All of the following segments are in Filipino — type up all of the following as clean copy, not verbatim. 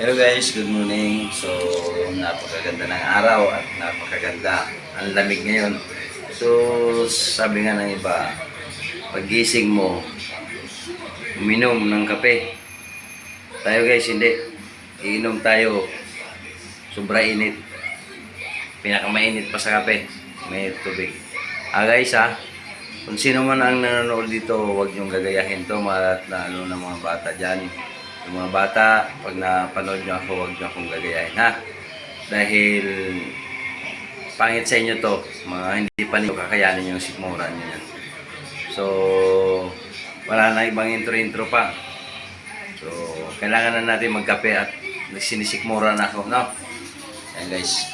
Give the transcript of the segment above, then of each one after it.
Hello guys, good morning. So, napakaganda ng araw at napakaganda ang lamig ngayon. So, sabi nga ng iba, paggising mo, uminom ng kape. Tayo guys, hindi. Iinom tayo. Sobra init. Pinakamainit pa sa kape. May tubig. Guys kung sino man ang nanonood dito, huwag niyong gagayahin to lalo ng mga bata dyan. Yung mga bata, pag napanood nyo ako, huwag nyo akong gagayahin dahil pangit sa inyo to, mga hindi pa ninyo kakayanin yung sikmura nyo yan. So, wala na ibang intro-intro pa. So, kailangan na natin magkape at sinisikmura na ako, no? Ayan guys.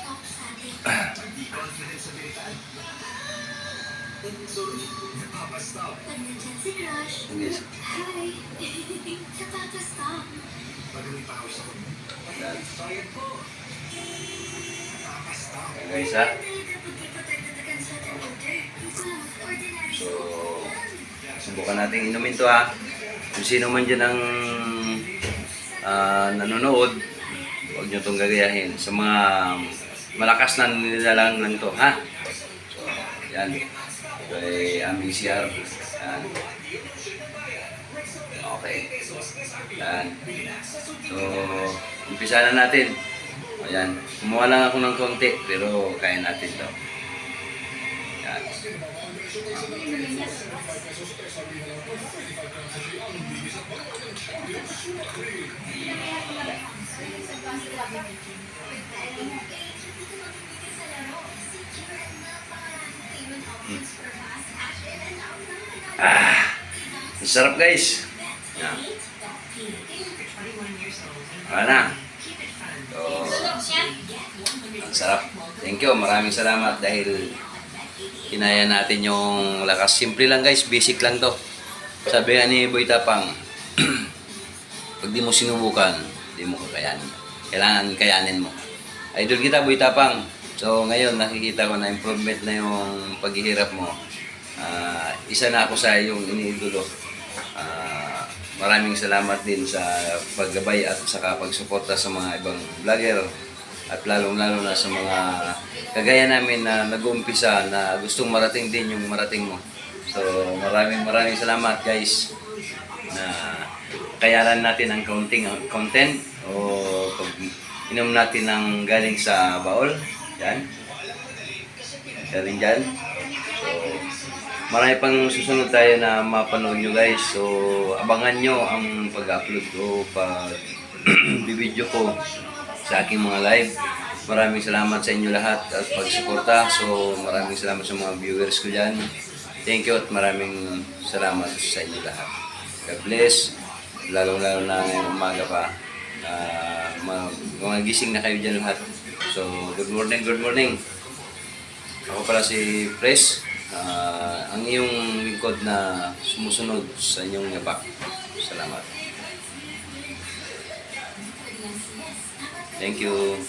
Yes. Guys so subukan natin inumin to kung sino man dyan ang nanonood, huwag nyo itong gagayahin sa mga malakas na nilalang lang to so yan kay aming CR yan. Okay yan. So umpisa na natin. Ayan, kumuha lang ako ng konti pero kaya natin daw. Yan. Sarap guys. Yan. Ano? Ang sarap. Thank you. Maraming salamat dahil kinaya natin yung lakas. Simple lang guys. Basic lang to. Sabi nga ni Boy Tapang, pag di mo sinubukan, di mo kakayanin. Kailangan kayanin mo. Idol kita Boy Tapang. So ngayon nakikita ko na improvement na yung paghihirap mo. Isa na ako sa iyong iniidolo. Maraming salamat din sa paggabay at saka pagsuporta sa mga ibang vlogger at lalong-lalo na sa mga kagaya namin na nag-uumpisa na gustong marating din yung marating mo. So maraming salamat guys na kayanan natin ang content o pag inom natin ng galing sa baol. Yan. Galing dyan. So marami pang susunod tayo na mapanood nyo guys. So abangan nyo ang pag-upload ko, pag-video ko sa aking mga live. Maraming salamat sa inyo lahat at pagsuporta. So maraming salamat sa mga viewers ko dyan. Thank you at maraming salamat sa inyo lahat. God bless. Lalo-lalo na ngayong umaga pa. Mga gising na kayo dyan lahat. So good morning, good morning. Ako pala si Pres. Ang iyong lingkod na sumusunod sa inyong yapak. Salamat. Thank you.